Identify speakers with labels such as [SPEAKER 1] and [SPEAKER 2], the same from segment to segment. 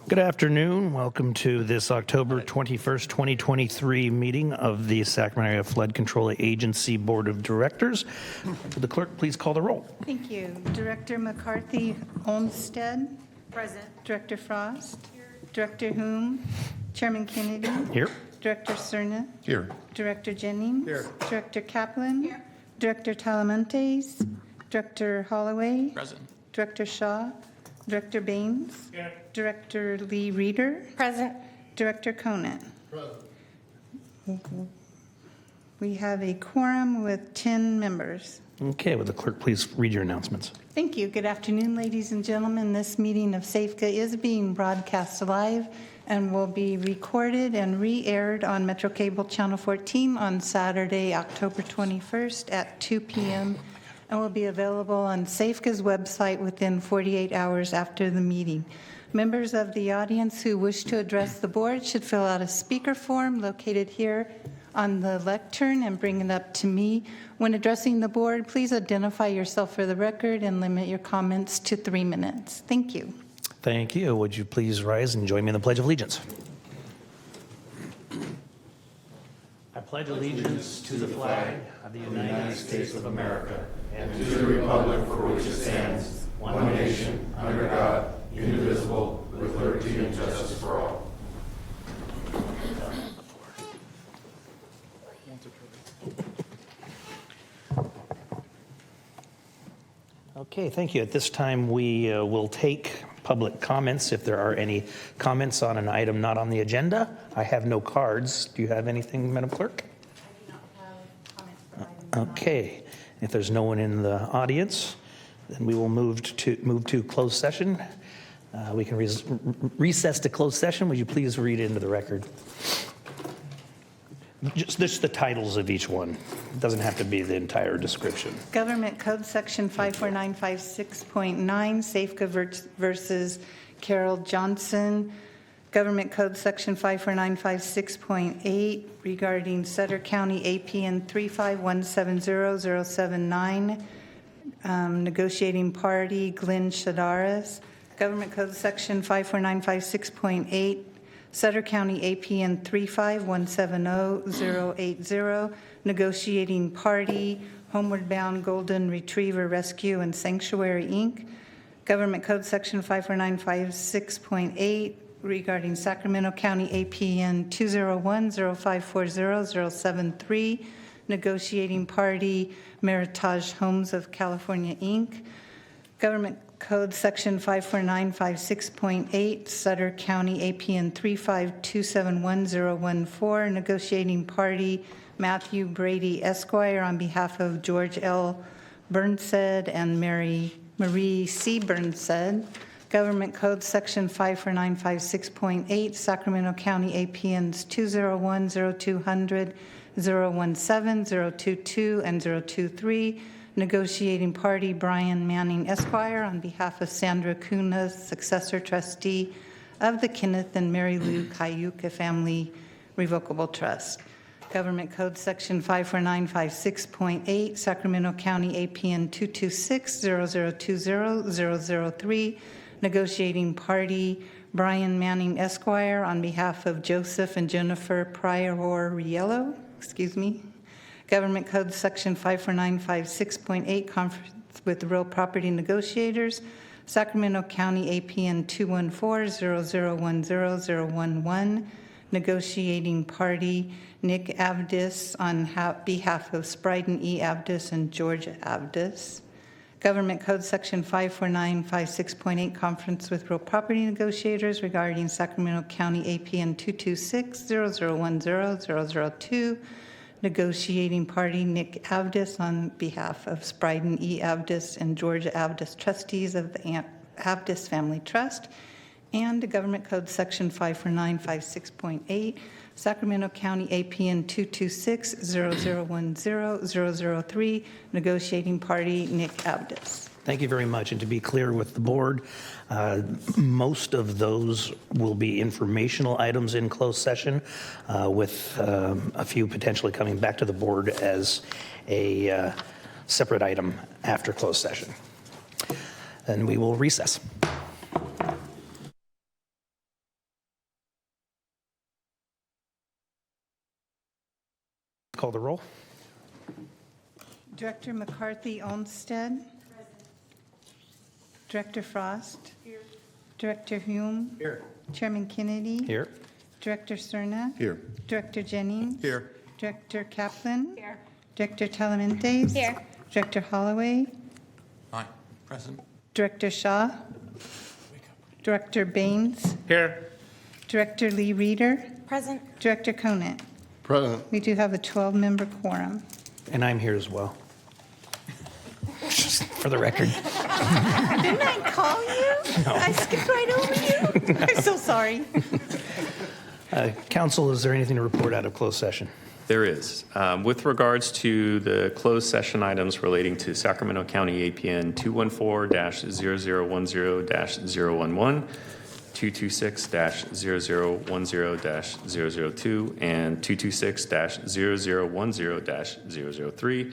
[SPEAKER 1] Good afternoon. Welcome to this October 21st, 2023 meeting of the Sacramento Area Flood Control Agency Board of Directors. Would the clerk please call the roll?
[SPEAKER 2] Thank you. Director McCarthy Olmsted. Present. Director Frost. Here. Director Hume. Chairman Kennedy.
[SPEAKER 1] Here.
[SPEAKER 2] Director Cerna.
[SPEAKER 3] Here.
[SPEAKER 2] Director Jennings.
[SPEAKER 3] Here.
[SPEAKER 2] Director Kaplan. Here. Director Talamantes. Director Holloway.
[SPEAKER 3] Present.
[SPEAKER 2] Director Shaw. Director Baines. Here. Director Lee Reeder.
[SPEAKER 4] Present.
[SPEAKER 2] Director Conant. Present. We have a quorum with 10 members.
[SPEAKER 1] Okay, would the clerk please read your announcements?
[SPEAKER 2] Thank you. Good afternoon, ladies and gentlemen. This meeting of SAFCA is being broadcast live and will be recorded and re-aired on Metro Cable Channel 14 on Saturday, October 21st at 2 p.m. and will be available on SAFCA's website within 48 hours after the meeting. Members of the audience who wish to address the board should fill out a speaker form located here on the lectern and bring it up to me. When addressing the board, please identify yourself for the record and limit your comments to 3 minutes. Thank you.
[SPEAKER 1] Thank you. Would you please rise and join me in the Pledge of Allegiance? I pledge allegiance to the flag of the United States of America
[SPEAKER 3] And to the republic for which it stands, one nation, under God, indivisible, with liberty and justice for all.
[SPEAKER 1] Okay, thank you. At this time, we will take public comments if there are any comments on an item not on the agenda. I have no cards. Do you have anything, Madam Clerk?
[SPEAKER 2] I do not have comments for items.
[SPEAKER 1] Okay. If there's no one in the audience, then we will move to closed session. We can recess to closed session. Would you please read into the record? Just the titles of each one. It doesn't have to be the entire description.
[SPEAKER 2] Government Code Section 54956.9, SAFCA versus Carol Johnson. Government Code Section 54956.8 regarding Sutter County APN 35170-079, negotiating party Glenn Shadaris. Government Code Section 54956.8, Sutter County APN 35170-080, negotiating party Homeward Bound Golden Retriever Rescue and Sanctuary, Inc. Government Code Section 54956.8, regarding Sacramento County APN 201-0540-073, negotiating party Meritage Homes of California, Inc. Government Code Section 54956.8, Sutter County APN 35271-014, negotiating party Matthew Brady Esquire on behalf of George L. Burnsed and Marie C. Burnsed. Government Code Section 54956.8, Sacramento County APNs 201-0200, 017, 022, and 023, negotiating party Brian Manning Esquire on behalf of Sandra Cunha, successor trustee of the Kenneth and Mary Lou Cayuca Family Revocable Trust. Government Code Section 54956.8, Sacramento County APN 226-0020-003, negotiating party Brian Manning Esquire on behalf of Joseph and Jennifer Prior-Riello, Government Code Section 54956.8, conference with real property negotiators, Sacramento County APN 214-0010-011, negotiating party Nick Avdis on behalf of Spryden E. Avdis and Georgia Avdis. Government Code Section 54956.8, conference with real property negotiators regarding Sacramento County APN 226-0010-002, negotiating party Nick Avdis on behalf of Spryden E. Avdis and Georgia Avdis, trustees of the Avdis Family Trust. And Government Code Section 54956.8, Sacramento County APN 226-0010-003, negotiating party Nick Avdis.
[SPEAKER 1] Thank you very much. And to be clear with the board, most of those will be informational items in closed session, with a few potentially coming back to the board as a separate item after closed session. And we will recess. Call the roll.
[SPEAKER 2] Director McCarthy Olmsted. Director Frost. Director Hume.
[SPEAKER 1] Here.
[SPEAKER 2] Chairman Kennedy.
[SPEAKER 1] Here.
[SPEAKER 2] Director Cerna.
[SPEAKER 3] Here.
[SPEAKER 2] Director Jennings.
[SPEAKER 3] Here.
[SPEAKER 2] Director Kaplan. Here. Director Talamentes.
[SPEAKER 4] Here.
[SPEAKER 2] Director Holloway.
[SPEAKER 3] Aye. Present.
[SPEAKER 2] Director Shaw. Director Baines.
[SPEAKER 1] Here.
[SPEAKER 2] Director Lee Reeder.
[SPEAKER 4] Present.
[SPEAKER 2] Director Conant.
[SPEAKER 3] Present.
[SPEAKER 2] We do have a 12-member quorum.
[SPEAKER 1] And I'm here as well. Just for the record.
[SPEAKER 2] Didn't I call you?
[SPEAKER 1] No.
[SPEAKER 2] I skipped right over you. I'm so sorry.
[SPEAKER 1] Council, is there anything to report out of closed session?
[SPEAKER 5] There is. With regards to the closed session items relating to Sacramento County APN 214-0010-011, 226-0010-002, and 226-0010-003,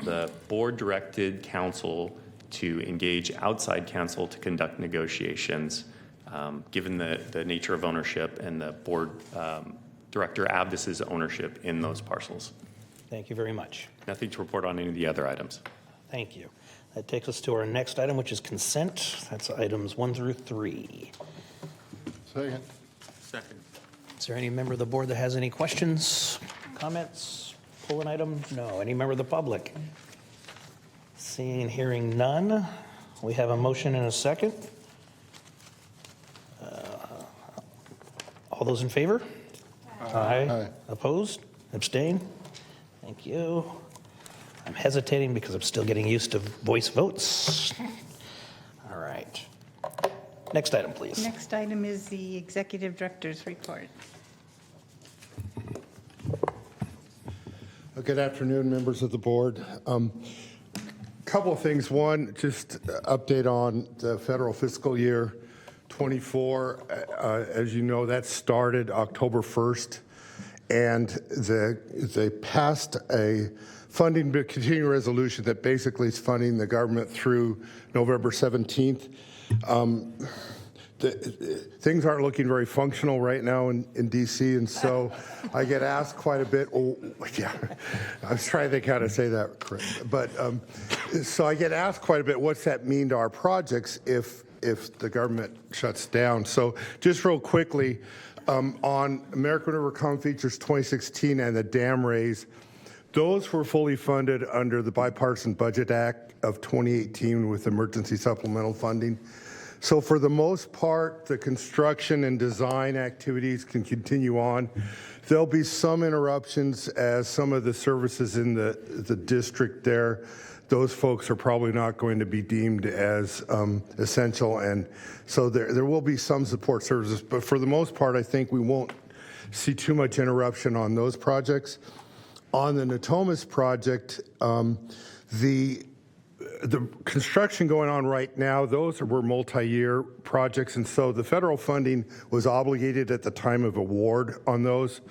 [SPEAKER 5] the board directed council to engage outside counsel to conduct negotiations, given the nature of ownership and the board Director Abdis's ownership in those parcels.
[SPEAKER 1] Thank you very much.
[SPEAKER 5] Nothing to report on any of the other items.
[SPEAKER 1] Thank you. That takes us to our next item, which is consent. That's items 1 through 3.
[SPEAKER 3] Second. Second.
[SPEAKER 1] Is there any member of the board that has any questions, comments, pull an item? No. Any member of the public? Seeing and hearing none, we have a motion and a second. All those in favor? Aye. Opposed? Abstain? Thank you. I'm hesitating because I'm still getting used to voice votes. All right. Next item, please.
[SPEAKER 2] Next item is the Executive Director's Report.
[SPEAKER 6] Good afternoon, members of the board. Couple of things. One, just update on the federal fiscal year 24. As you know, that started October 1st, and they passed a funding continuing resolution that basically is funding the government through November 17th. Things aren't looking very functional right now in DC, and so I get asked quite a bit. Oh, yeah, I was trying to think how to say that correctly. But so I get asked quite a bit, what's that mean to our projects if the government shuts down? So just real quickly, on American River Common Features 2016 and the dam raise, those were fully funded under the Bipartisan Budget Act of 2018 with emergency supplemental funding. So for the most part, the construction and design activities can continue on. There'll be some interruptions as some of the services in the district there, those folks are probably not going to be deemed as essential. And so there will be some support services, but for the most part, I think we won't see too much interruption on those projects. On the Natomas project, the construction going on right now, those were multi-year projects, and so the federal funding was obligated at the time of award on those.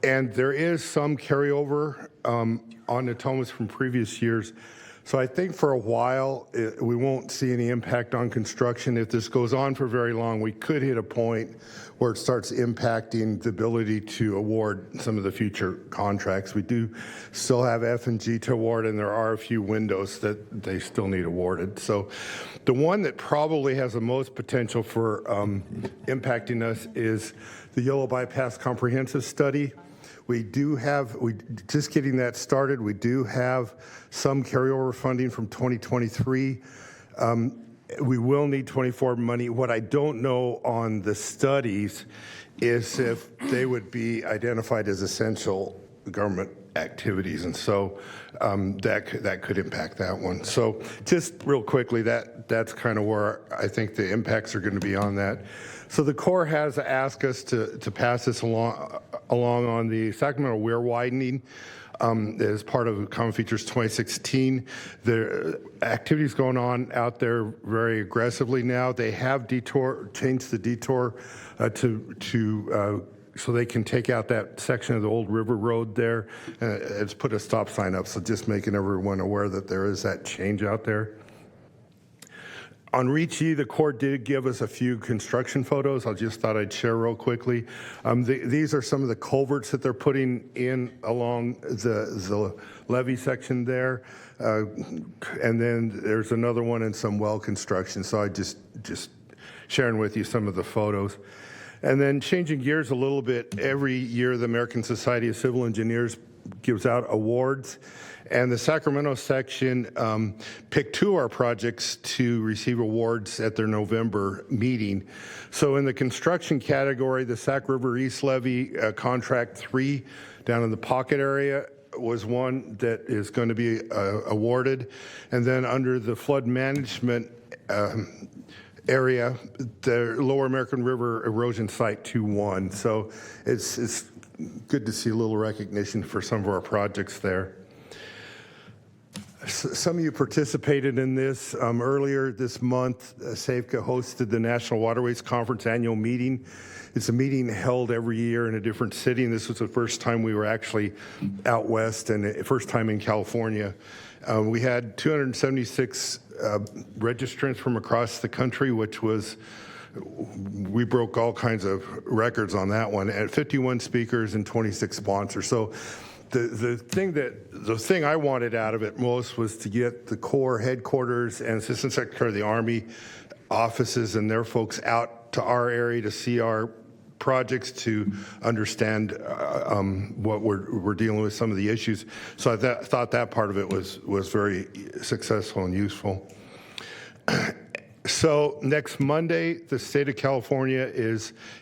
[SPEAKER 6] And there is some carryover on Natomas from previous years. So I think for a while, we won't see any impact on construction. If this goes on for very long, we could hit a point where it starts impacting the ability to award some of the future contracts. We do still have F&G to award, and there are a few windows that they still need awarded. So the one that probably has the most potential for impacting us is the Yellow Bypass Comprehensive Study. We just getting that started. We do have some carryover funding from 2023. We will need 24 money. What I don't know on the studies is if they would be identified as essential government activities, and so that could impact that one. So just real quickly, that's kind of where I think the impacts are going to be on that. So the Corps has asked us to pass this along on the Sacramento weir widening as part of Common Features 2016. The activities going on out there very aggressively now. They have changed the detour so they can take out that section of the old river road there. It's put a stop sign up, so just making everyone aware that there is that change out there. On Reach E, the Corps did give us a few construction photos. I just thought I'd share real quickly. These are some of the culverts that they're putting in along the levee section there. And then there's another one and some well construction. So I just sharing with you some of the photos. And then changing gears a little bit, every year the American Society of Civil Engineers gives out awards. And the Sacramento section picked 2 of our projects to receive awards at their November meeting. So in the construction category, the Sac River East Levee Contract 3 down in the Pocket area was one that is going to be awarded. And then under the flood management area, the Lower American River Erosion Site 2-1. So it's good to see a little recognition for some of our projects there. Some of you participated in this. Earlier this month, SAFCA hosted the National Waterways Conference annual meeting. It's a meeting held every year in a different city, and this was the first time we were actually out west and the first time in California. We had 276 registrants from across the country, which was, we broke all kinds of records on that one, and 51 speakers and 26 sponsors. So the thing I wanted out of it most was to get the Corps headquarters and Assistant Secretary of the Army offices and their folks out to our area to see our projects, to understand what we're dealing with, some of the issues. So I thought that part of it was very successful and useful. So next Monday, the state of California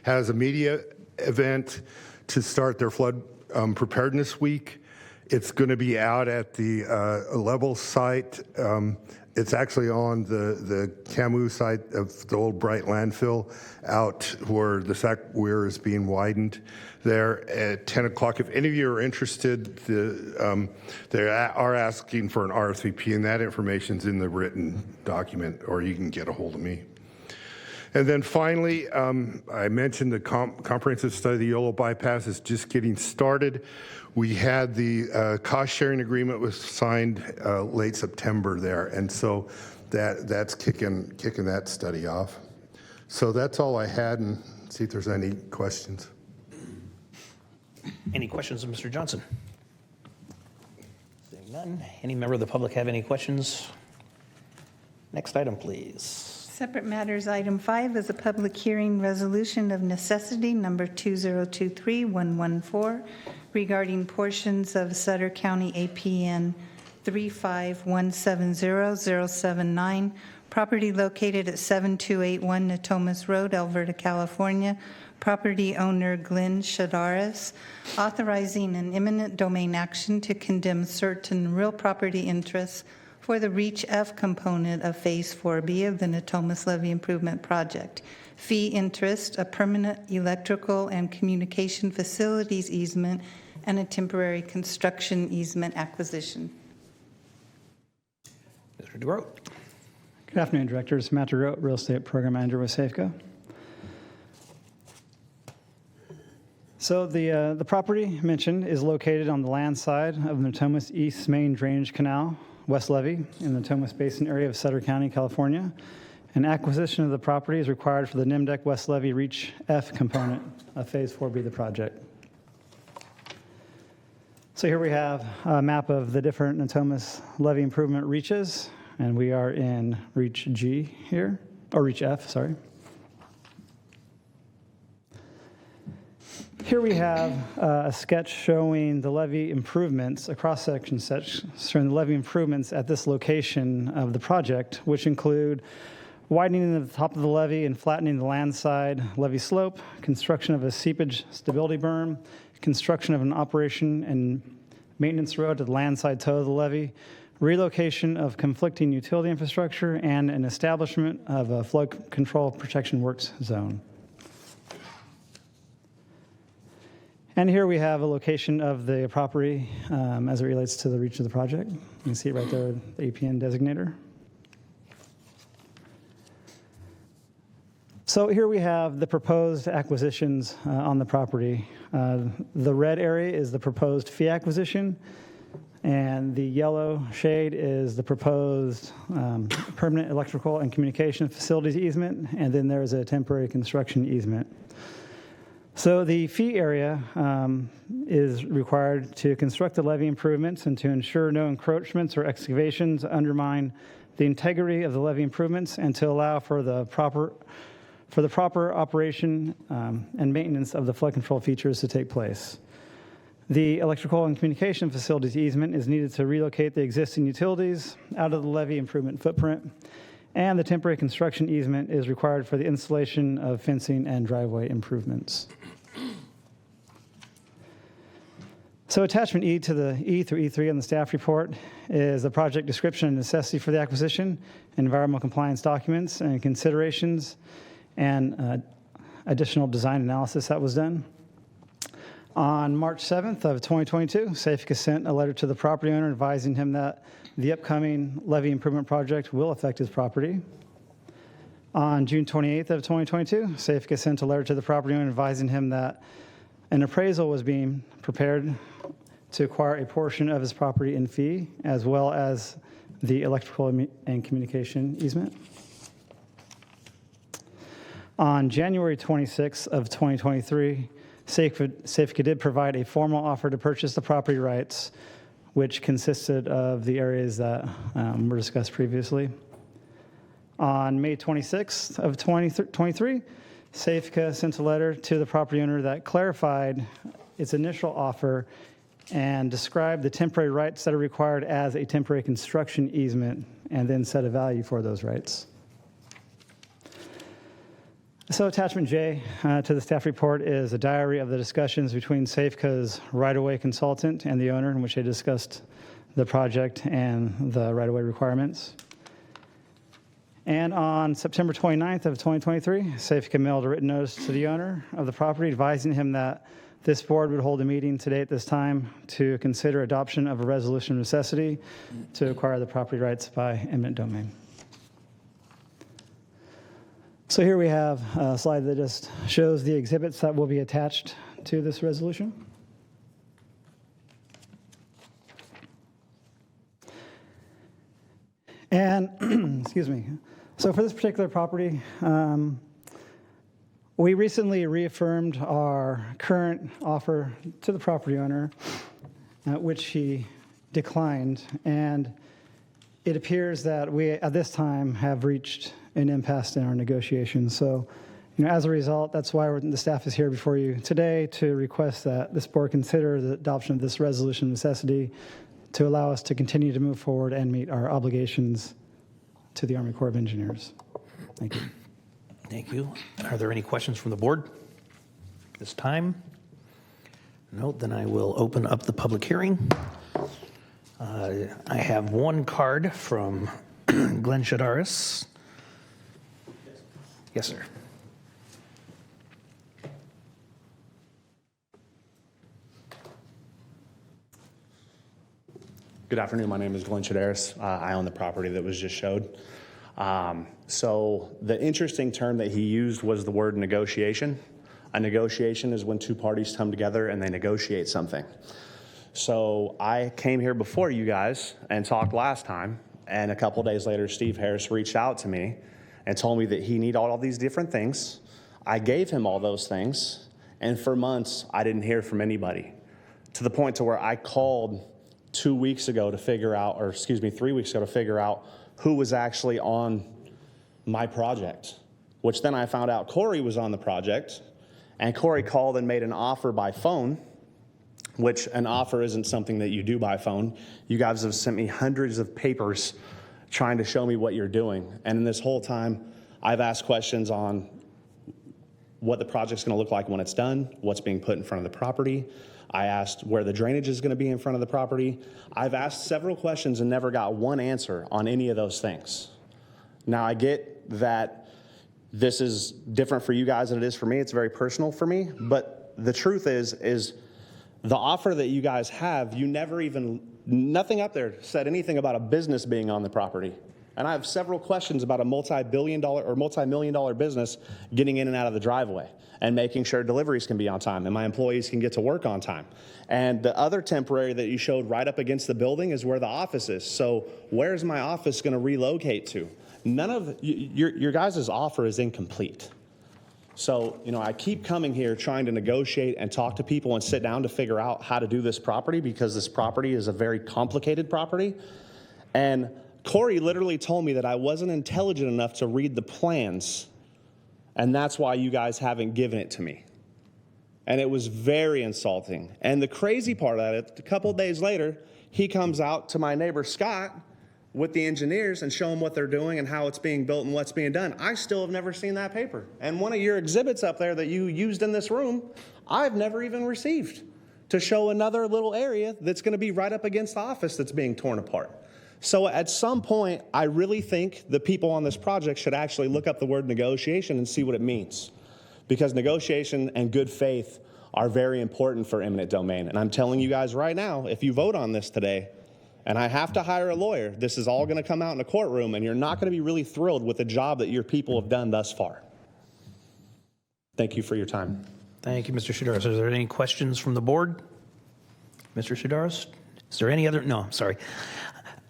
[SPEAKER 6] has a media event to start their flood preparedness week. It's going to be out at the Level site. It's actually on the Camus site of the old Bright landfill, out where the Sac Weir is being widened there at 10 o'clock. If any of you are interested, they are asking for an RSVP, and that information's in the written document, or you can get a hold of me. And then finally, I mentioned the comprehensive study of the Yolo bypass is just getting started. We had the cost-sharing agreement was signed late September there, and so that's kicking that study off. So that's all I had, and see if there's any questions.
[SPEAKER 1] Any questions of Mr. Johnson? Seeing none. Any member of the public have any questions? Next item, please.
[SPEAKER 2] Separate matters, item 5 is a public hearing resolution of necessity number 2023114 regarding portions of Sutter County APN 35170-079, property located at 7281 Natomas Road, Alberta, California. Property owner Glenn Shadaris, authorizing an eminent domain action to condemn certain real property interests for the Reach F component of Phase 4B of the Natomas Levee Improvement Project. Fee interest, a permanent electrical and communication facilities easement, and a temporary construction easement acquisition.
[SPEAKER 1] Mr. DeGroat.
[SPEAKER 4] Good afternoon, Directors. Matt DeGroat, Real Estate Program Manager with SAFCA. So the property mentioned is located on the land side of the Natomas East Main Drainage Canal, West Levee, in the Natomas Basin area of Sutter County, California. An acquisition of the property is required for the NIMDEC West Levee Reach F component of Phase 4B of the project. So here we have a map of the different Natomas levee improvement reaches, and we are in Reach G here, or Reach F, sorry. Here we have a sketch showing the levee improvements, a cross-section sketch showing the levee improvements at this location of the project, which include widening the top of the levee and flattening the land side levee slope, construction of a seepage stability berm, construction of an operation and maintenance road to the land side toe of the levee, relocation of conflicting utility infrastructure, and an establishment of a flood control protection works zone. And here we have a location of the property as it relates to the reach of the project. You can see it right there, the APN designator. So here we have the proposed acquisitions on the property. The red area is the proposed fee acquisition, And the yellow shade is the proposed permanent electrical and communication facilities easement, and then there's a temporary construction easement. So the fee area is required to construct the levee improvements and to ensure no encroachments or excavations undermine the integrity of the levee improvements and to allow for the proper operation and maintenance of the flood control features to take place. The electrical and communication facilities easement is needed to relocate the existing utilities out of the levee improvement footprint, and the temporary construction easement is required for the installation of fencing and driveway improvements. So attachment E to the E through E3 on the staff report is the project description and necessity for the acquisition, environmental compliance documents and considerations, and additional design analysis that was done. On March 7th of 2022, Safeco sent a letter to the property owner advising him that the upcoming levee improvement project will affect his property. On June 28th of 2022, Safeco sent a letter to the property owner advising him that an appraisal was being prepared to acquire a portion of his property in fee, as well as the electrical and communication easement. On January 26th of 2023, Safeco did provide a formal offer to purchase the property rights, which consisted of the areas that were discussed previously. On May 26th of 2023, Safeco sent a letter to the property owner that clarified its initial offer and described the temporary rights that are required as a temporary construction easement, and then set a value for those rights. So attachment J to the staff report is a diary of the discussions between Safeco's right-of-way consultant and the owner, in which they discussed the project and the right-of-way requirements. And on September 29th of 2023, Safeco mailed a written notice to the owner of the property advising him that this board would hold a meeting today at this time to consider adoption of a resolution of necessity to acquire the property rights by eminent domain. So here we have a slide that just shows the exhibits that will be attached to this resolution. And, excuse me, so for this particular property, we recently reaffirmed our current offer to the property owner, which he declined, and it appears that we, at this time, have reached an impasse in our negotiations. So, as a result, that's why the staff is here before you today to request that this board consider the adoption of this resolution of necessity to allow us to continue to move forward and meet our obligations to the Army Corps of Engineers. Thank you.
[SPEAKER 1] Thank you. Are there any questions from the board this time? No, then I will open up the public hearing. I have one card from Glenn Shadaris. Yes, sir.
[SPEAKER 7] Good afternoon. My name is Glenn Shadaris. I own the property that was just showed. So the interesting term that he used was the word negotiation. A negotiation is when two parties come together and they negotiate something. So I came here before you guys and talked last time, and a couple days later, Steve Harris reached out to me and told me that he needed all these different things. I gave him all those things, and for months, I didn't hear from anybody, to the point to where I called 3 weeks ago to figure out who was actually on my project, which then I found out Corey was on the project, and Corey called and made an offer by phone, which an offer isn't something that you do by phone. You guys have sent me hundreds of papers trying to show me what you're doing. And in this whole time, I've asked questions on what the project's gonna look like when it's done, what's being put in front of the property. I asked where the drainage is gonna be in front of the property. I've asked several questions and never got one answer on any of those things. Now, I get that this is different for you guys than it is for me. It's very personal for me, but the truth is the offer that you guys have, you never even, nothing up there said anything about a business being on the property. And I have several questions about a multi-billion dollar or multi-million dollar business getting in and out of the driveway and making sure deliveries can be on time and my employees can get to work on time. And the other temporary that you showed right up against the building is where the office is. So where's my office going to relocate to? None of your guys' offer is incomplete. So, I keep coming here trying to negotiate and talk to people and sit down to figure out how to do this property because this property is a very complicated property. And Corey literally told me that I wasn't intelligent enough to read the plans, and that's why you guys haven't given it to me. And it was very insulting. And the crazy part of it, a couple of days later, he comes out to my neighbor Scott with the engineers and show them what they're doing and how it's being built and what's being done. I still have never seen that paper. And one of your exhibits up there that you used in this room, I've never even received to show another little area that's going to be right up against the office that's being torn apart. So at some point, I really think the people on this project should actually look up the word negotiation and see what it means. Because negotiation and good faith are very important for eminent domain. And I'm telling you guys right now, if you vote on this today, and I have to hire a lawyer, this is all going to come out in a courtroom, and you're not going to be really thrilled with the job that your people have done thus far. Thank you for your time.
[SPEAKER 1] Thank you, Mr. Shidaris. Are there any questions from the board? Mr. Shidaris? Is there any other? No, I'm sorry.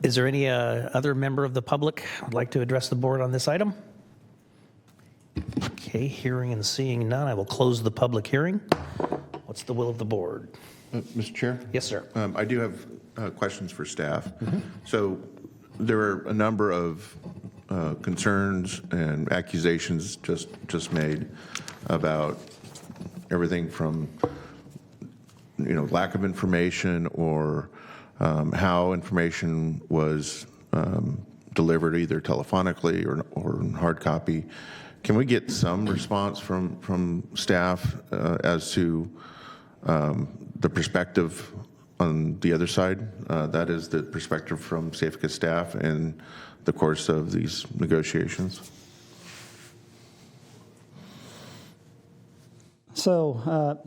[SPEAKER 1] Is there any other member of the public who would like to address the board on this item? Okay, hearing and seeing none, I will close the public hearing. What's the will of the board?
[SPEAKER 3] Mr. Chair?
[SPEAKER 1] Yes, sir.
[SPEAKER 3] I do have questions for staff. So there are a number of concerns and accusations just made about everything from lack of information or how information was delivered either telephonically or in hard copy. Can we get some response from staff as to the perspective on the other side? That is the perspective from Safeco staff in the course of these negotiations.
[SPEAKER 4] So,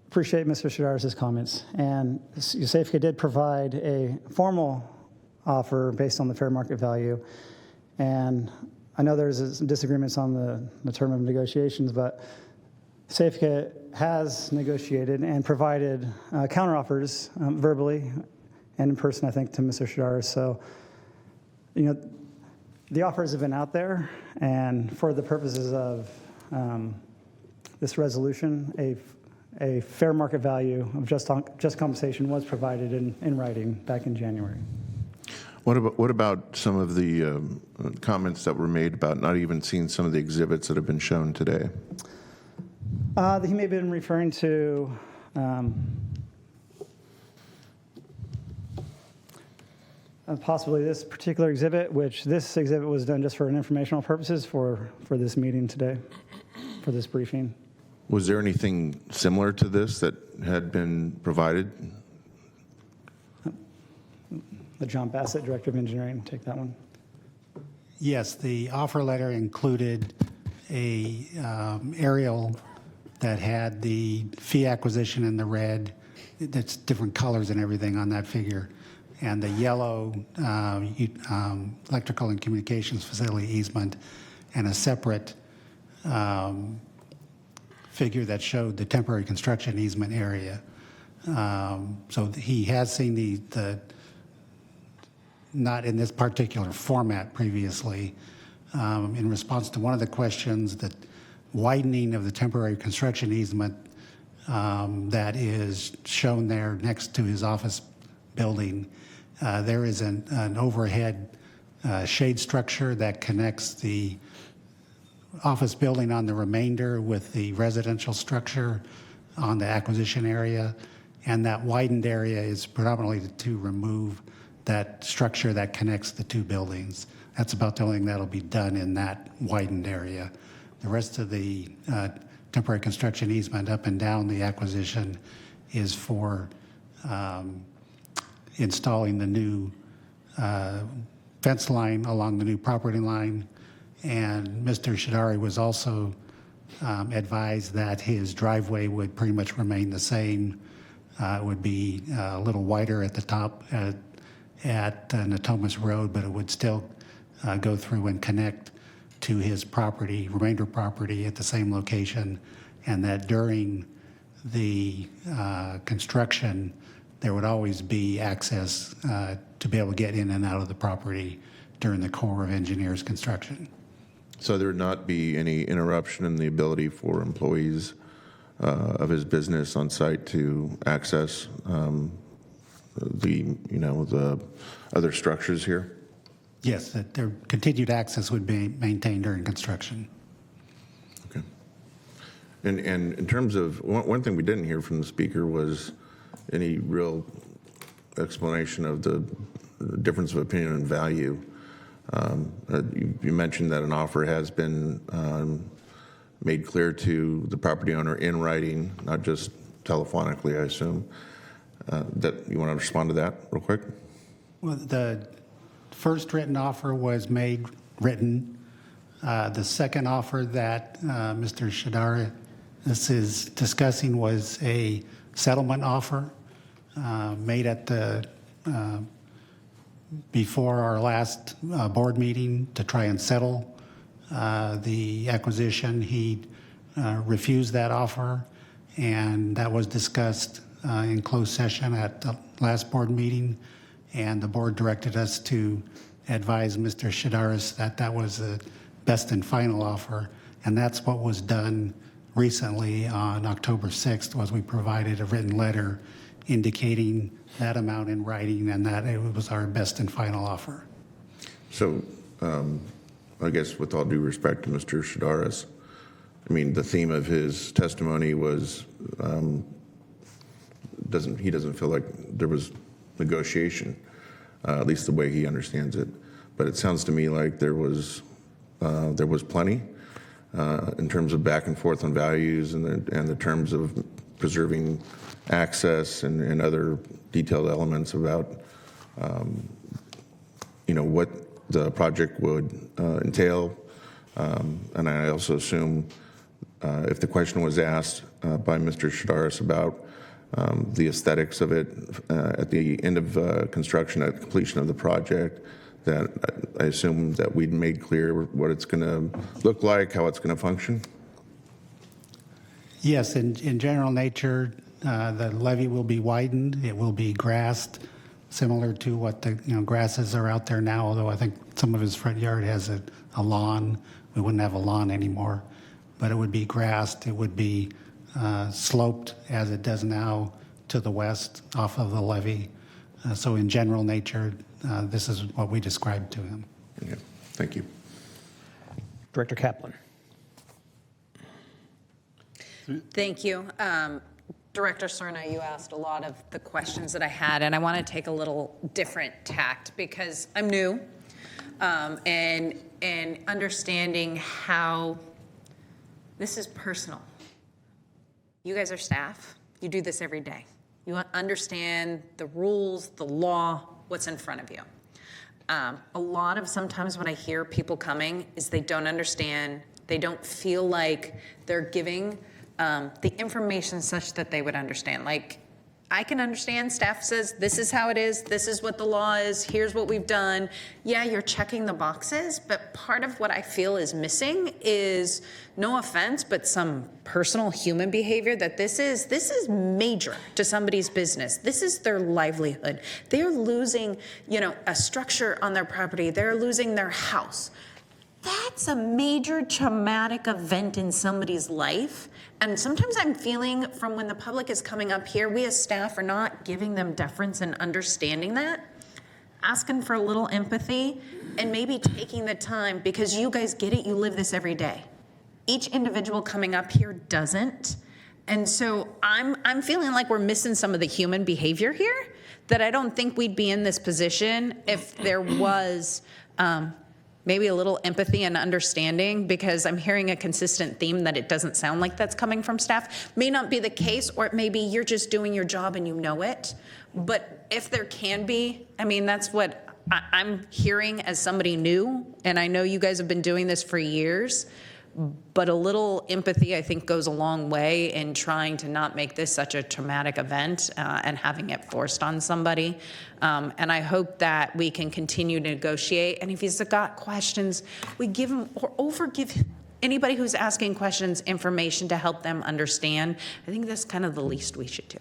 [SPEAKER 4] appreciate Mr. Shidaris' comments. And Safeco did provide a formal offer based on the fair market value. And I know there's some disagreements on the term of negotiations, but Safeco has negotiated and provided counteroffers verbally and in person, I think, to Mr. Shidaris. So, the offers have been out there, and for the purposes of this resolution, a fair market value of just compensation was provided in writing back in January.
[SPEAKER 3] What about some of the comments that were made about not even seeing some of the exhibits that have been shown today?
[SPEAKER 4] He may have been referring to possibly this particular exhibit, which this exhibit was done just for informational purposes for this meeting today, for this briefing.
[SPEAKER 3] Was there anything similar to this that had been provided?
[SPEAKER 4] The John Bassett, Director of Engineering, take that one.
[SPEAKER 8] Yes, the offer letter included a aerial that had the fee acquisition in the red. That's different colors and everything on that figure. And the yellow electrical and communications facility easement, and a separate figure that showed the temporary construction easement area. So he has seen the not in this particular format previously. In response to one of the questions, that widening of the temporary construction easement that is shown there next to his office building, there is an overhead shade structure that connects the office building on the remainder with the residential structure on the acquisition area. And that widened area is predominantly to remove that structure that connects the two buildings. That's about the only thing that'll be done in that widened area. The rest of the temporary construction easement up and down the acquisition is for installing the new fence line along the new property line. And Mr. Shidari was also advised that his driveway would pretty much remain the same. It would be a little wider at the top at Natomas Road, but it would still go through and connect to his property, remainder property at the same location, and that during the construction, there would always be access to be able to get in and out of the property during the Corps of Engineers construction.
[SPEAKER 3] So there would not be any interruption in the ability for employees of his business on site to access the other structures here?
[SPEAKER 8] Yes, that their continued access would be maintained during construction.
[SPEAKER 3] Okay. And in terms of, one thing we didn't hear from the speaker was any real explanation of the difference of opinion and value. You mentioned that an offer has been made clear to the property owner in writing, not just telephonically, I assume. That you want to respond to that real quick?
[SPEAKER 8] Well, the first written offer was made written. The second offer that Mr. Shadara is discussing was a settlement offer made at the before our last board meeting to try and settle the acquisition. He refused that offer, and that was discussed in closed session at the last board meeting, and the board directed us to advise Mr. Shadaris that that was the best and final offer, and that's what was done recently on October 6th, was we provided a written letter indicating that amount in writing and that it was our best and final offer.
[SPEAKER 3] So I guess with all due respect to Mr. Shadaris, I mean, the theme of his testimony was he doesn't feel like there was negotiation, at least the way he understands it. But it sounds to me like there was plenty in terms of back and forth on values and the terms of preserving access and other detailed elements about what the project would entail. And I also assume if the question was asked by Mr. Shadaris about the aesthetics of it at the end of construction, at the completion of the project, that I assume that we'd made clear what it's going to look like, how it's going to function?
[SPEAKER 8] Yes, in general nature, the levee will be widened. It will be grassed, similar to what the grasses are out there now, although I think some of his front yard has a lawn. We wouldn't have a lawn anymore, but it would be grassed. It would be sloped as it does now to the west off of the levee. So in general nature, this is what we described to him.
[SPEAKER 3] Yeah, thank you.
[SPEAKER 1] Director Kaplan.
[SPEAKER 9] Thank you. Director Cerna, you asked a lot of the questions that I had, and I want to take a little different tact because I'm new and understanding how this is personal. You guys are staff. You do this every day. You understand the rules, the law, what's in front of you. A lot of sometimes when I hear people coming is they don't understand, they don't feel like they're giving the information such that they would understand. Like, I can understand staff says, this is how it is, this is what the law is, here's what we've done. Yeah, you're checking the boxes, but part of what I feel is missing is, no offense, but some personal human behavior that this is major to somebody's business. This is their livelihood. They're losing, a structure on their property. They're losing their house. That's a major traumatic event in somebody's life. And sometimes I'm feeling from when the public is coming up here, we as staff are not giving them deference and understanding that, asking for a little empathy, and maybe taking the time, because you guys get it, you live this every day. Each individual coming up here doesn't. And so I'm feeling like we're missing some of the human behavior here, that I don't think we'd be in this position if there was maybe a little empathy and understanding, because I'm hearing a consistent theme that it doesn't sound like that's coming from staff. May not be the case, or it may be you're just doing your job and you know it. But if there can be, that's what I'm hearing as somebody new, and I know you guys have been doing this for years, But a little empathy, I think, goes a long way in trying to not make this such a traumatic event and having it forced on somebody. And I hope that we can continue to negotiate. And if he's got questions, we give him or overgive anybody who's asking questions information to help them understand. I think that's kind of the least we should do.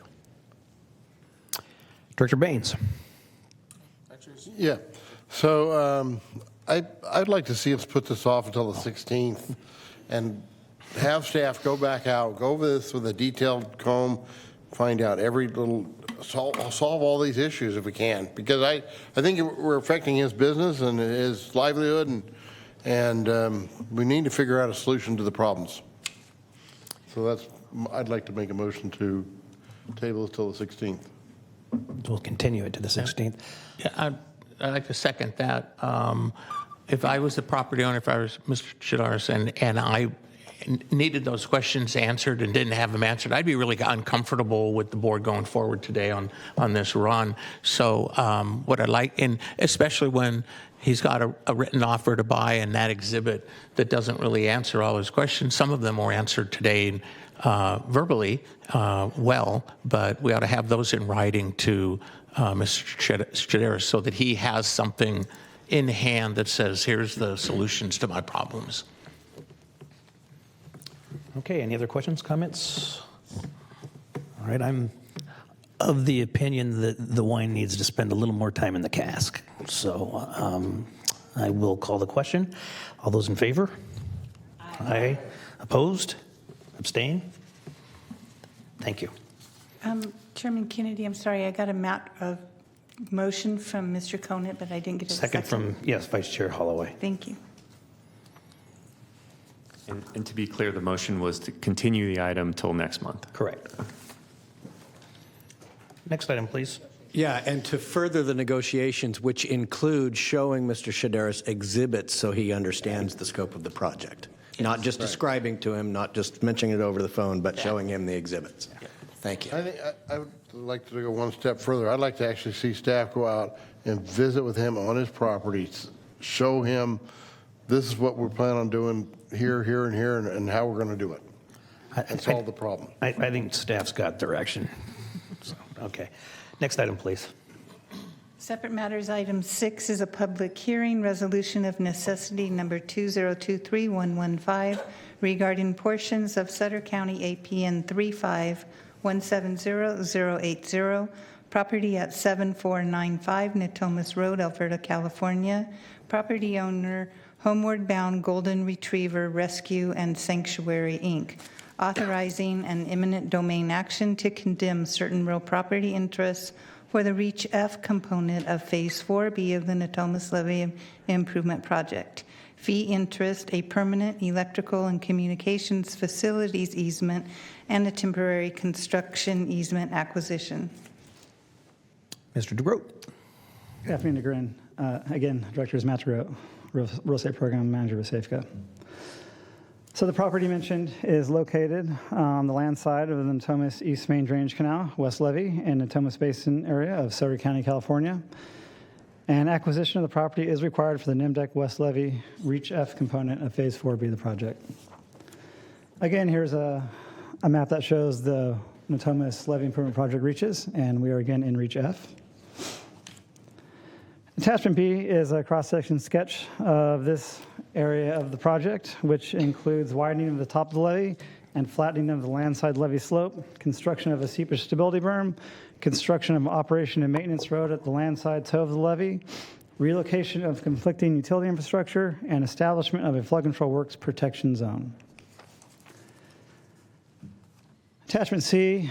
[SPEAKER 1] Director Baines.
[SPEAKER 10] Yeah. So I'd like to see us put this off until the 16th and have staff go back out, go over this with a detailed comb, find out every little, solve all these issues if we can. Because I think we're affecting his business and his livelihood, and we need to figure out a solution to the problems. So I'd like to make a motion to table this till the 16th.
[SPEAKER 1] We'll continue it to the 16th.
[SPEAKER 11] Yeah, I'd like to second that. If I was the property owner, if I was Mr. Chidaris, and I needed those questions answered and didn't have them answered, I'd be really uncomfortable with the board going forward today on this run. So what I like, and especially when he's got a written offer to buy and that exhibit that doesn't really answer all his questions. Some of them were answered today verbally well, but we ought to have those in writing to Mr. Chidaris so that he has something in hand that says, here's the solutions to my problems.
[SPEAKER 1] Okay, any other questions, comments? All right, I'm of the opinion that the wine needs to spend a little more time in the cask. So I will call the question. All those in favor? Aye. Opposed? Abstain? Thank you.
[SPEAKER 2] Chairman Kennedy, I'm sorry, I got a motion from Mr. Conant, but I didn't get a second.
[SPEAKER 1] Second from, yes, Vice Chair Holloway.
[SPEAKER 2] Thank you.
[SPEAKER 5] And to be clear, the motion was to continue the item till next month.
[SPEAKER 1] Correct. Next item, please.
[SPEAKER 12] Yeah, and to further the negotiations, which include showing Mr. Chidaris exhibits so he understands the scope of the project. Not just describing to him, not just mentioning it over the phone, but showing him the exhibits. Thank you.
[SPEAKER 10] I think I would like to go one step further. I'd like to actually see staff go out and visit with him on his property, show him this is what we're planning on doing here, here, and here, and how we're going to do it and solve the problem.
[SPEAKER 1] I think staff's got direction. So, okay. Next item, please.
[SPEAKER 2] Separate matters, item 6 is a public hearing, resolution of necessity number 2023115 regarding portions of Sutter County APN 3517080, property at 7495 Natomas Road, Alberta, California. Property owner, Homeward Bound Golden Retriever Rescue and Sanctuary, Inc., authorizing an eminent domain action to condemn certain real property interests for the Reach F component of Phase 4B of the Natomas Levee Improvement Project. Fee interest, a permanent electrical and communications facilities easement, and a temporary construction easement acquisition.
[SPEAKER 1] Mr. DeGroat.
[SPEAKER 4] Good afternoon, Grin. Again, Director is Matt DeGroat, Real Estate Program Manager with Safeco. So the property mentioned is located on the land side of the Natomas East Main Drainage Canal, West Levee, in Natomas Basin area of Sutter County, California. And acquisition of the property is required for the NIMDEC West Levee Reach F component of Phase 4B of the project. Again, here's a map that shows the Natomas Levee Improvement Project reaches, and we are again in Reach F. Attachment B is a cross-section sketch of this area of the project, which includes widening of the top of the levee and flattening of the landside levee slope, construction of a seepage stability berm, construction of operation and maintenance road at the landside toe of the levee, relocation of conflicting utility infrastructure, and establishment of a flood control works protection zone. Attachment C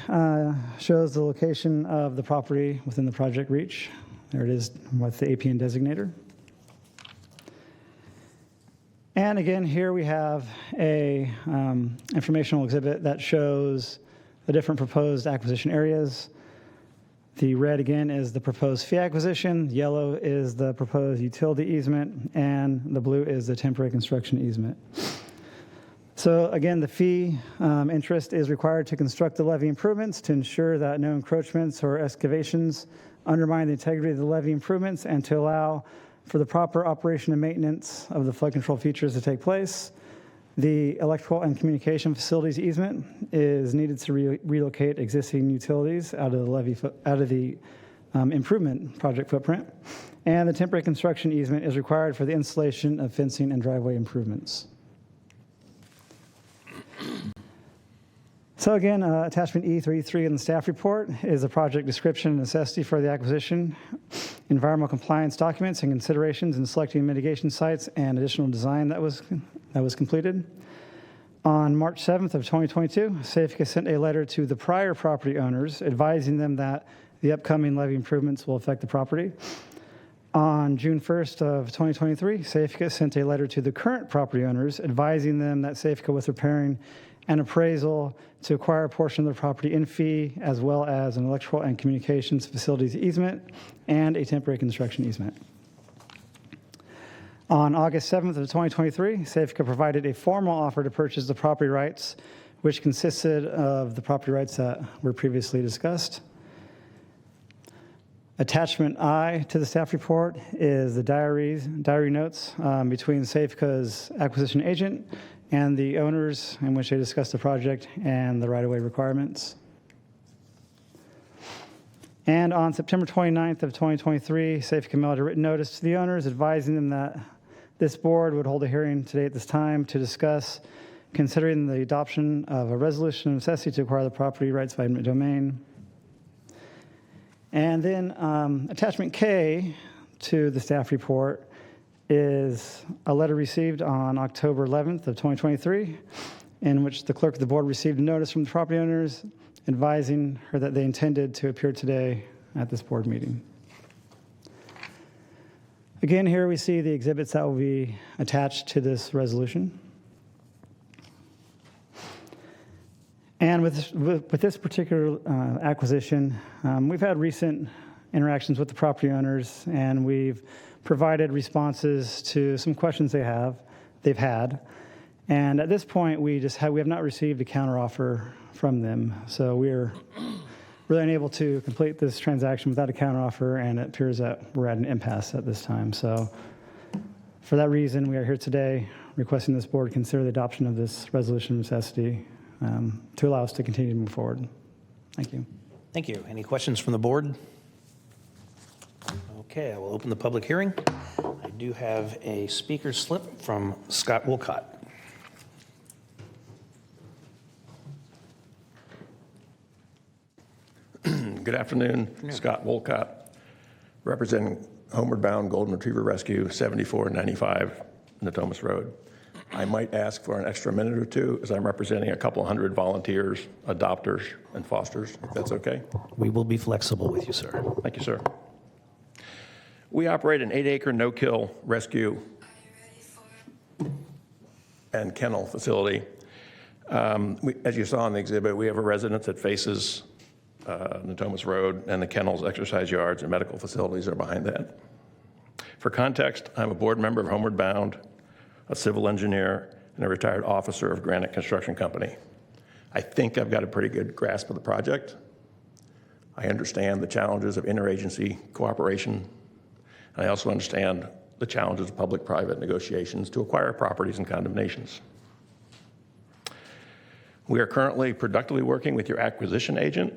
[SPEAKER 4] shows the location of the property within the project reach. There it is with the APN designator. And again, here we have a informational exhibit that shows the different proposed acquisition areas. The red, again, is the proposed fee acquisition. Yellow is the proposed utility easement. And the blue is the temporary construction easement. So again, the fee interest is required to construct the levee improvements to ensure that no encroachments or excavations undermine the integrity of the levee improvements and to allow for the proper operation and maintenance of the flood control features to take place. The electrical and communication facilities easement is needed to relocate existing utilities out of the improvement project footprint, and the temporary construction easement is required for the installation of fencing and driveway improvements. So again, attachment E33 in the staff report is a project description and necessity for the acquisition, environmental compliance documents and considerations in selecting mitigation sites and additional design that was completed. On March 7th of 2022, Safeco sent a letter to the prior property owners advising them that the upcoming levee improvements will affect the property. On June 1st of 2023, Safeco sent a letter to the current property owners advising them that Safeco was preparing an appraisal to acquire a portion of the property in fee, as well as an electrical and communications facilities easement and a temporary construction easement. On August 7th of 2023, Safeco provided a formal offer to purchase the property rights, which consisted of the property rights that were previously discussed. Attachment I to the staff report is the diary notes between Safeco's acquisition agent and the owners, in which they discussed the project and the right-of-way requirements. And on September 29th of 2023, Safeco mailed a written notice to the owners advising them that this board would hold a hearing today at this time to discuss considering the adoption of a resolution of necessity to acquire the property rights by eminent domain. And then attachment K to the staff report is a letter received on October 11th of 2023, in which the clerk of the board received a notice from the property owners advising her that they intended to appear today at this board meeting. Again, here we see the exhibits that will be attached to this resolution. And with this particular acquisition, we've had recent interactions with the property owners, and we've provided responses to some questions they've had. And at this point, we have not received a counteroffer from them. So we're really unable to complete this transaction without a counteroffer, and it appears that we're at an impasse at this time. So for that reason, we are here today requesting this board consider the adoption of this resolution of necessity to allow us to continue to move forward. Thank you.
[SPEAKER 1] Thank you. Any questions from the board? Okay, I will open the public hearing. I do have a speaker slip from Scott Wolcott.
[SPEAKER 13] Good afternoon. Scott Wolcott, representing Homeward Bound Golden Retriever Rescue, 7495 Natomas Road. I might ask for an extra minute or two, as I'm representing a couple hundred volunteers, adopters, and fosters, if that's okay.
[SPEAKER 1] We will be flexible with you, sir.
[SPEAKER 13] Thank you, sir. We operate an 8-acre no-kill rescue and kennel facility. As you saw in the exhibit, we have a residence that faces Natomas Road, and the kennels, exercise yards, and medical facilities are behind that. For context, I'm a board member of Homeward Bound, a civil engineer, and a retired officer of Granite Construction Company. I think I've got a pretty good grasp of the project. I understand the challenges of interagency cooperation. And I also understand the challenges of public-private negotiations to acquire properties and condemnations. We are currently productively working with your acquisition agent,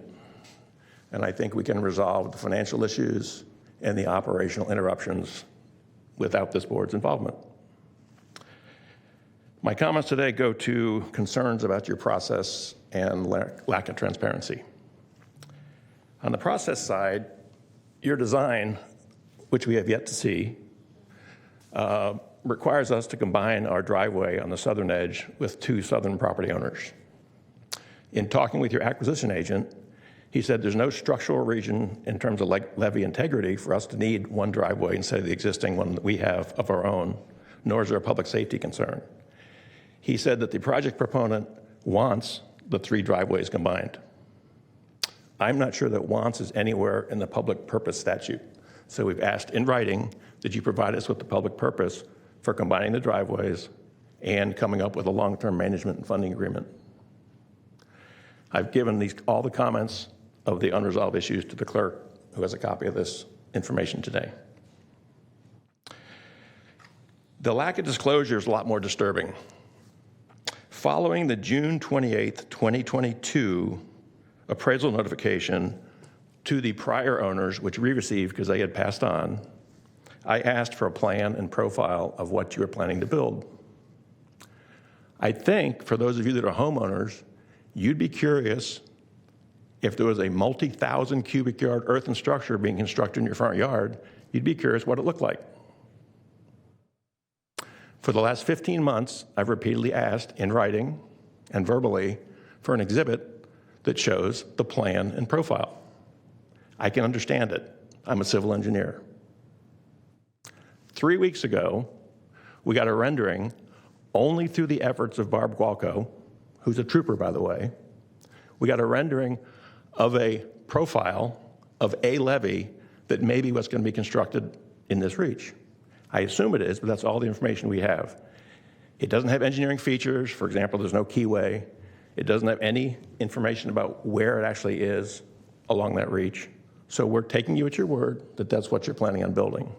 [SPEAKER 13] and I think we can resolve the financial issues and the operational interruptions without this board's involvement. My comments today go to concerns about your process and lack of transparency. On the process side, your design, which we have yet to see, requires us to combine our driveway on the southern edge with 2 southern property owners. In talking with your acquisition agent, he said there's no structural reason in terms of levee integrity for us to need 1 driveway instead of the existing one that we have of our own, nor is there a public safety concern. He said that the project proponent wants the 3 driveways combined. I'm not sure that wants is anywhere in the public purpose statute. So we've asked in writing that you provide us with the public purpose for combining the driveways and coming up with a long-term management and funding agreement. I've given all the comments of the unresolved issues to the clerk, who has a copy of this information today. The lack of disclosure is a lot more disturbing. Following the June 28th, 2022 appraisal notification to the prior owners, which we received because they had passed on, I asked for a plan and profile of what you were planning to build. I think for those of you that are homeowners, you'd be curious if there was a multi-thousand cubic yard earthen structure being constructed in your front yard, you'd be curious what it looked like. For the last 15 months, I've repeatedly asked in writing and verbally for an exhibit that shows the plan and profile. I can understand it. I'm a civil engineer. 3 weeks ago, we got a rendering only through the efforts of Barb Gualco, who's a trooper, by the way. We got a rendering of a profile of a levee that maybe was going to be constructed in this reach. I assume it is, but that's all the information we have. It doesn't have engineering features. For example, there's no keyway. It doesn't have any information about where it actually is along that reach. So we're taking you at your word that that's what you're planning on building.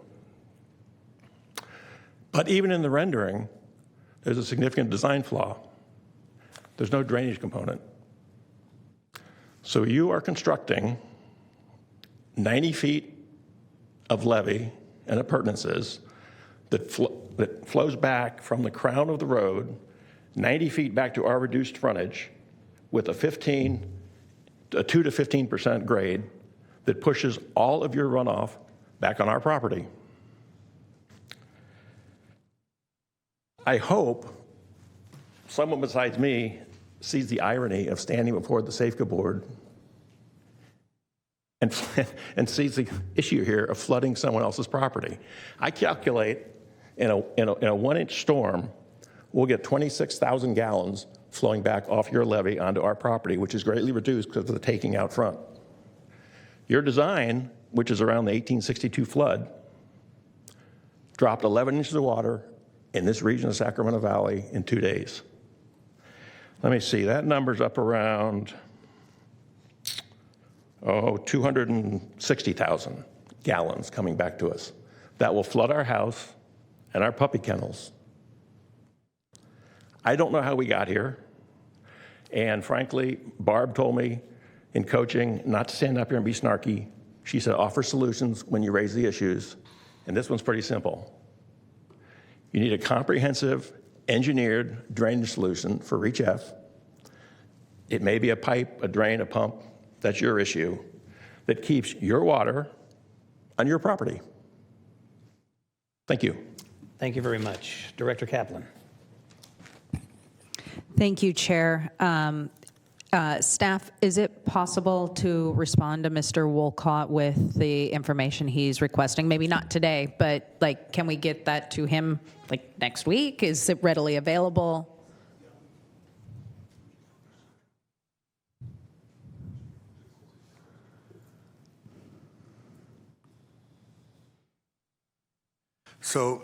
[SPEAKER 13] But even in the rendering, there's a significant design flaw. There's no drainage component. So you are constructing 90 feet of levee and appurtenances that flows back from the crown of the road 90 feet back to our reduced frontage with a 2 to 15% grade that pushes all of your runoff back on our property. I hope someone besides me sees the irony of standing before the Safeco board and sees the issue here of flooding someone else's property. I calculate in a 1-inch storm, we'll get 26,000 gallons flowing back off your levee onto our property, which is greatly reduced because of the taking out front. Your design, which is around the 1862 flood, dropped 11 inches of water in this region of Sacramento Valley in 2 days. Let me see, that number's up around, 260,000 gallons coming back to us. That will flood our house and our puppy kennels. I don't know how we got here. And frankly, Barb told me in coaching not to stand up here and be snarky. She said, offer solutions when you raise the issues. And this one's pretty simple. You need a comprehensive, engineered drainage solution for Reach F. It may be a pipe, a drain, a pump. That's your issue. That keeps your water on your property. Thank you.
[SPEAKER 1] Thank you very much. Director Kaplan.
[SPEAKER 9] Thank you, Chair. Staff, is it possible to respond to Mr. Wolcott with the information he's requesting? Maybe not today, but like, can we get that to him like next week? Is it readily available?
[SPEAKER 6] So,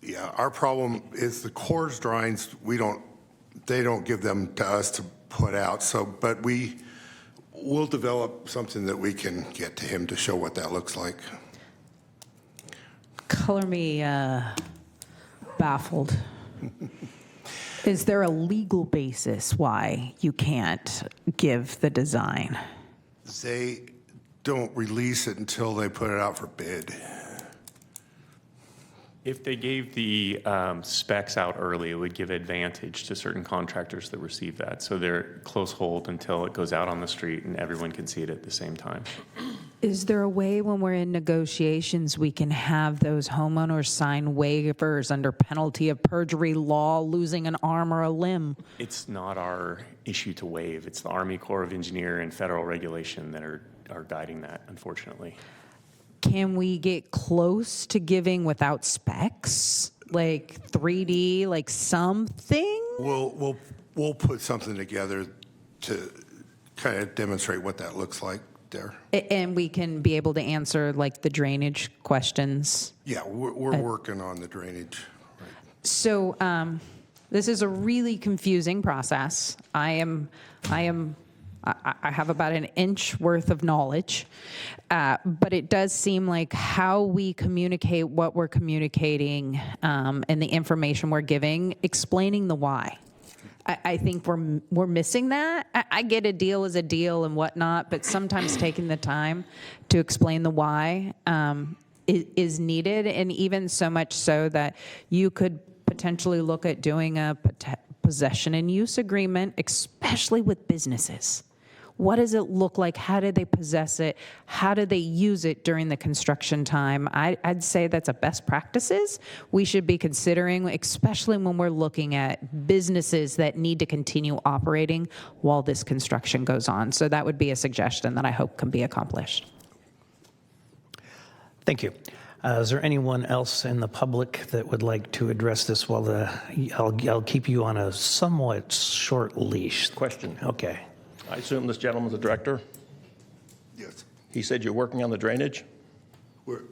[SPEAKER 6] yeah, our problem is the Corps' drawings, they don't give them to us to put out. So, but we'll develop something that we can get to him to show what that looks like.
[SPEAKER 9] Color me baffled. Is there a legal basis why you can't give the design?
[SPEAKER 6] They don't release it until they put it out for bid.
[SPEAKER 5] If they gave the specs out early, it would give advantage to certain contractors that receive that. So they're close hold until it goes out on the street and everyone can see it at the same time.
[SPEAKER 9] Is there a way when we're in negotiations we can have those homeowners sign waivers under penalty of perjury law, losing an arm or a limb?
[SPEAKER 5] It's not our issue to waive. It's the Army Corps of Engineer and federal regulation that are guiding that, unfortunately.
[SPEAKER 9] Can we get close to giving without specs, like 3D, like something?
[SPEAKER 6] We'll put something together to kind of demonstrate what that looks like there.
[SPEAKER 9] And we can be able to answer like the drainage questions.
[SPEAKER 6] Yeah, we're working on the drainage. Right.
[SPEAKER 9] So this is a really confusing process. I have about an inch worth of knowledge, but it does seem like how we communicate what we're communicating and the information we're giving, explaining the why. I think we're missing that. I get a deal is a deal and whatnot, but sometimes taking the time to explain the why is needed, and even so much so that you could potentially look at doing a possession and use agreement, especially with businesses. What does it look like? How do they possess it? How do they use it during the construction time? I'd say that's a best practices we should be considering, especially when we're looking at businesses that need to continue operating while this construction goes on. So that would be a suggestion that I hope can be accomplished.
[SPEAKER 1] Thank you. Is there anyone else in the public that would like to address this while I'll keep you on a somewhat short leash?
[SPEAKER 13] Question.
[SPEAKER 1] Okay.
[SPEAKER 13] I assume this gentleman's the director?
[SPEAKER 6] Yes.
[SPEAKER 13] He said you're working on the drainage?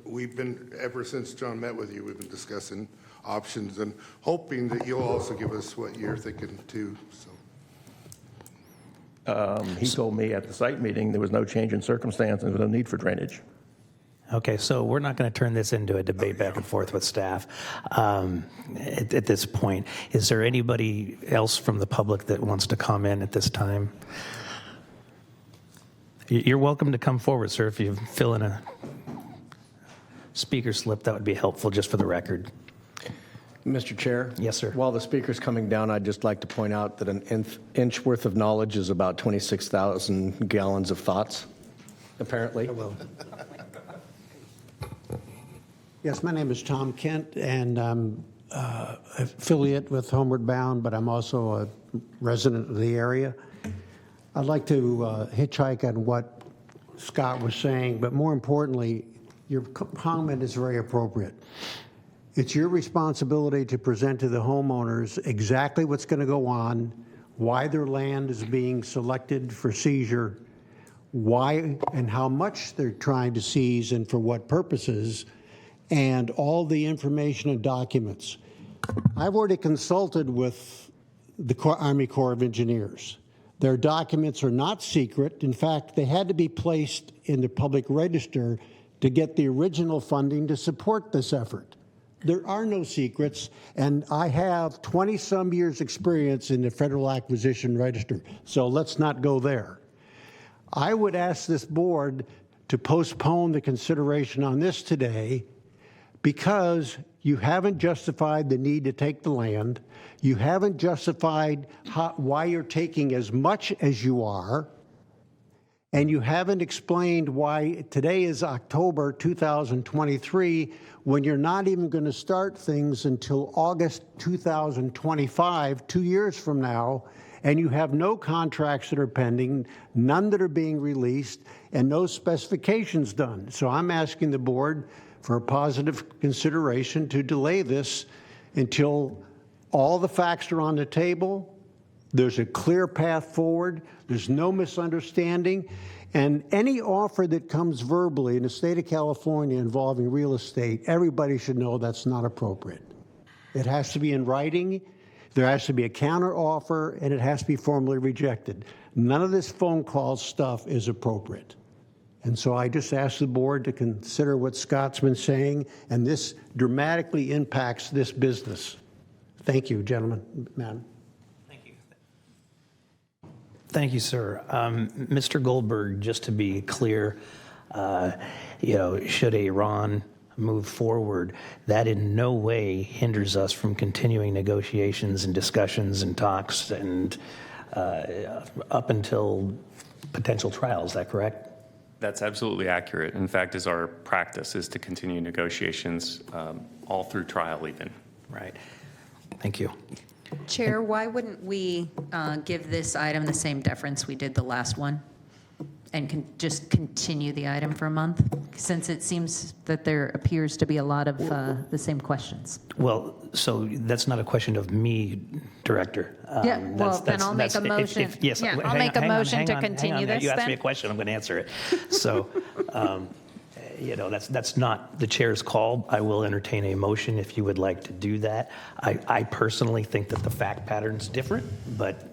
[SPEAKER 6] We've been, ever since John met with you, we've been discussing options and hoping that you'll also give us what you're thinking too, so.
[SPEAKER 13] He told me at the site meeting there was no change in circumstance and there was no need for drainage.
[SPEAKER 1] Okay, so we're not going to turn this into a debate back and forth with staff at this point. Is there anybody else from the public that wants to comment at this time? You're welcome to come forward, sir. If you fill in a speaker slip, that would be helpful just for the record.
[SPEAKER 12] Mr. Chair?
[SPEAKER 1] Yes, sir.
[SPEAKER 12] While the speaker's coming down, I'd just like to point out that an inch worth of knowledge is about 26,000 gallons of thoughts, apparently.
[SPEAKER 14] Hello. Yes, my name is Tom Kent, and I'm affiliate with Homeward Bound, but I'm also a resident of the area. I'd like to hitchhike on what Scott was saying, but more importantly, your comment is very appropriate. It's your responsibility to present to the homeowners exactly what's going to go on, why their land is being selected for seizure, why and how much they're trying to seize and for what purposes, and all the information and documents. I've already consulted with the Army Corps of Engineers. Their documents are not secret. In fact, they had to be placed in the public register to get the original funding to support this effort. There are no secrets, and I have 20-some years' experience in the Federal Acquisition Register, so let's not go there. I would ask this board to postpone the consideration on this today because you haven't justified the need to take the land. You haven't justified why you're taking as much as you are. And you haven't explained why today is October 2023 when you're not even going to start things until August 2025, 2 years from now, and you have no contracts that are pending, none that are being released, and no specifications done. So I'm asking the board for a positive consideration to delay this until all the facts are on the table, there's a clear path forward, there's no misunderstanding, and any offer that comes verbally in the state of California involving real estate, everybody should know that's not appropriate. It has to be in writing, there has to be a counter offer, and it has to be formally rejected. None of this phone call stuff is appropriate. And so I just ask the board to consider what Scott's been saying, and this dramatically impacts this business. Thank you, gentlemen, madam.
[SPEAKER 1] Thank you. Thank you, sir. Mr. Goldberg, just to be clear, should Iran move forward, that in no way hinders us from continuing negotiations and discussions and talks and up until potential trial. Is that correct?
[SPEAKER 5] That's absolutely accurate. In fact, is our practice is to continue negotiations all through trial even.
[SPEAKER 1] Right. Thank you.
[SPEAKER 9] Chair, why wouldn't we give this item the same deference we did the last one and just continue the item for a month, since it seems that there appears to be a lot of the same questions?
[SPEAKER 1] Well, so that's not a question of me, Director.
[SPEAKER 9] Then I'll make a motion.
[SPEAKER 1] Yes,
[SPEAKER 9] I'll make a motion to continue this.
[SPEAKER 1] You asked me a question, I'm going to answer it. So, that's not the chair's call. I will entertain a motion if you would like to do that. I personally think that the fact pattern's different, but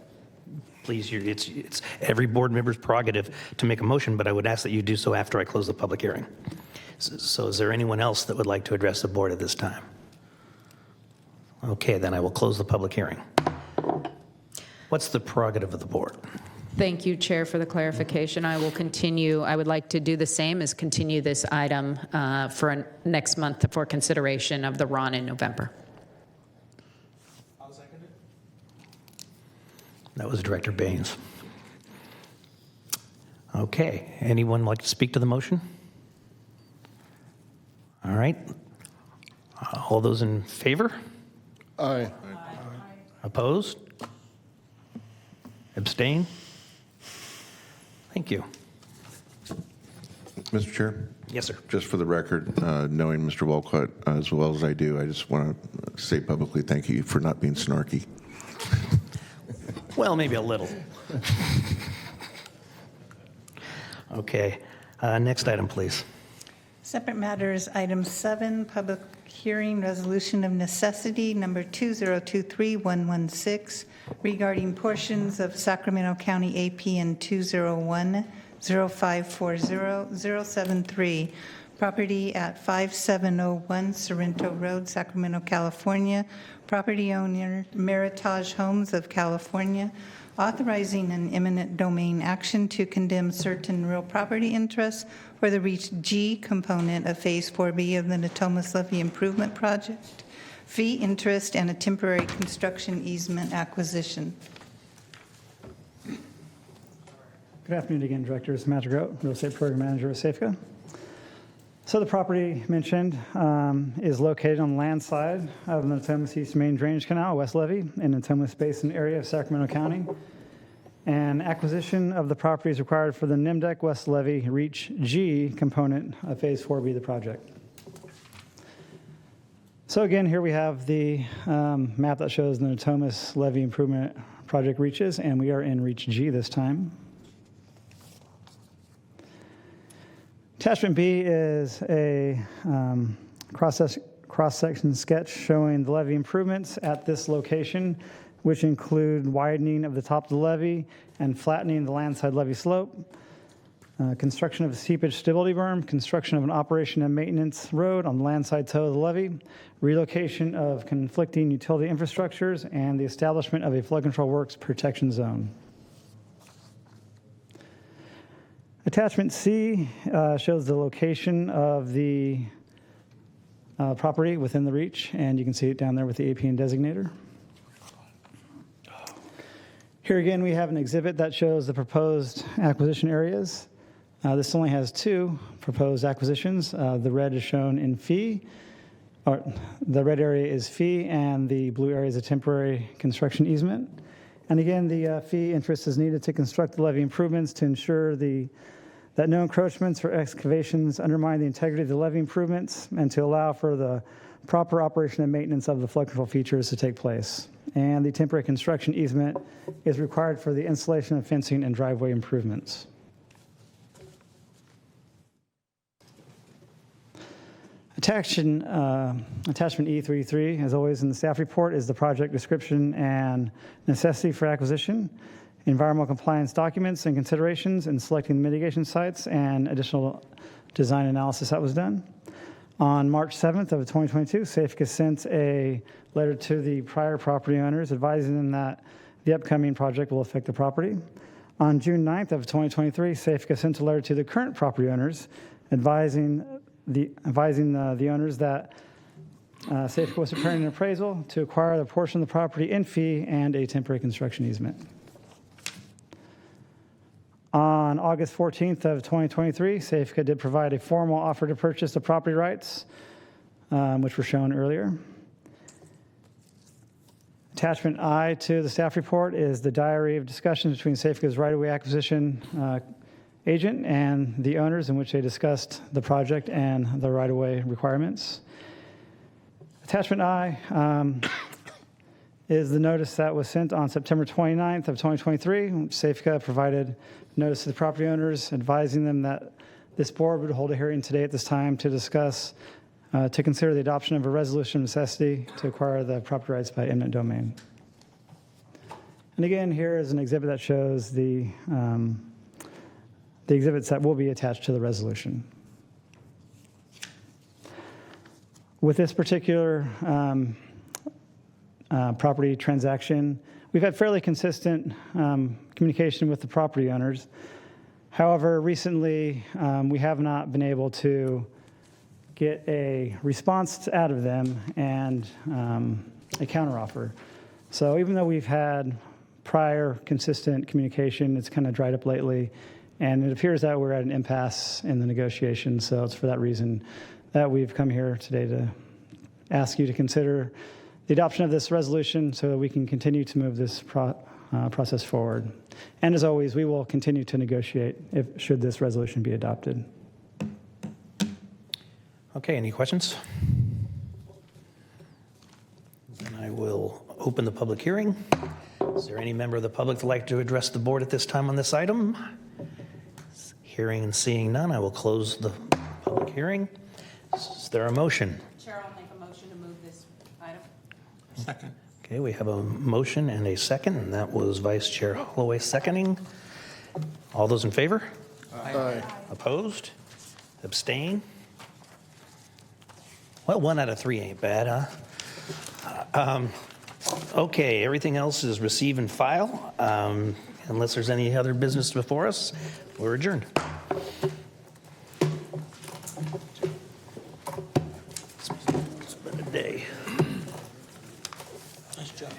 [SPEAKER 1] please, it's every board member's prerogative to make a motion, but I would ask that you do so after I close the public hearing. So is there anyone else that would like to address the board at this time? Okay, then I will close the public hearing. What's the prerogative of the board?
[SPEAKER 9] Thank you, Chair, for the clarification. I will continue. I would like to do the same as continue this item for next month for consideration of the RON in November.
[SPEAKER 12] I'll second it.
[SPEAKER 1] That was Director Baines. Okay, anyone like to speak to the motion? All right. All those in favor?
[SPEAKER 10] Aye.
[SPEAKER 1] Opposed? Abstain? Thank you.
[SPEAKER 3] Mr. Chair?
[SPEAKER 1] Yes, sir.
[SPEAKER 3] Just for the record, knowing Mr. Wolcott as well as I do, I just want to say publicly thank you for not being snarky.
[SPEAKER 1] Well, maybe a little. Okay, next item, please.
[SPEAKER 2] Separate matters, item 7, public hearing, resolution of necessity, number 2023116, regarding portions of Sacramento County APN 201-0540-073, property at 5701 Sorrento Road, Sacramento, California, property owner Meritage Homes of California, authorizing an eminent domain action to condemn certain real property interests for the Reach G component of Phase 4B of the Natomas Levee Improvement Project, fee interest, and a temporary construction easement acquisition.
[SPEAKER 4] Good afternoon again, Director Samantha Grote, Real Estate Program Manager at Safeco. So the property mentioned is located on the land side of the Natomas East Main Drainage Canal, West Levee, in the Natomas Basin area of Sacramento County. And acquisition of the property is required for the NIMDEC West Levee Reach G component of Phase 4B of the project. So again, here we have the map that shows the Natomas Levee Improvement Project reaches, and we are in Reach G this time. Attachment B is a cross-section sketch showing the levee improvements at this location, which include widening of the top of the levee and flattening the landside levee slope, construction of a seepage stability berm, construction of an operation and maintenance road on the landside toe of the levee, relocation of conflicting utility infrastructures, and the establishment of a flood control works protection zone. Attachment C shows the location of the property within the reach, and you can see it down there with the APN designator. Here again, we have an exhibit that shows the proposed acquisition areas. This only has 2 proposed acquisitions. The red is shown in fee, or the red area is fee, and the blue area is a temporary construction easement. And again, the fee interest is needed to construct the levee improvements to ensure that no encroachments or excavations undermine the integrity of the levee improvements, and to allow for the proper operation and maintenance of the flood control features to take place. And the temporary construction easement is required for the installation of fencing and driveway improvements. Attachment E33, as always in the staff report, is the project description and necessity for acquisition, environmental compliance documents and considerations in selecting the mitigation sites, and additional design analysis that was done. On March 7th of 2022, Safeco sent a letter to the prior property owners advising them that the upcoming project will affect the property. On June 9th of 2023, Safeco sent a letter to the current property owners advising the owners that Safeco was preparing an appraisal to acquire the portion of the property in fee and a temporary construction easement. On August 14th of 2023, Safeco did provide a formal offer to purchase the property rights, which were shown earlier. Attachment I to the staff report is the diary of discussions between Safeco's right-of-way acquisition agent and the owners, in which they discussed the project and the right-of-way requirements. Attachment I is the notice that was sent on September 29th of 2023. Safeco provided notice to the property owners advising them that this board would hold a hearing today at this time to discuss, to consider the adoption of a resolution of necessity to acquire the property rights by eminent domain. And again, here is an exhibit that shows the exhibits that will be attached to the resolution. With this particular property transaction, we've had fairly consistent communication with the property owners. However, recently, we have not been able to get a response out of them and a counteroffer. So even though we've had prior consistent communication, it's kind of dried up lately, and it appears that we're at an impasse in the negotiations. So it's for that reason that we've come here today to ask you to consider the adoption of this resolution so that we can continue to move this process forward. And as always, we will continue to negotiate should this resolution be adopted.
[SPEAKER 1] Okay, any questions? Then I will open the public hearing. Is there any member of the public that'd like to address the board at this time on this item? Hearing and seeing none, I will close the public hearing. Is there a motion?
[SPEAKER 9] Chair, I'll make a motion to move this item.
[SPEAKER 11] Second.
[SPEAKER 1] Okay, we have a motion and a second, and that was Vice Chair Holloway seconding. All those in favor?
[SPEAKER 10] Aye.
[SPEAKER 1] Opposed? Abstain? Well, 1 out of 3 ain't bad, huh? Okay, everything else is receive and file. Unless there's any other business before us, we're adjourned. It's been a day.
[SPEAKER 11] Nice job.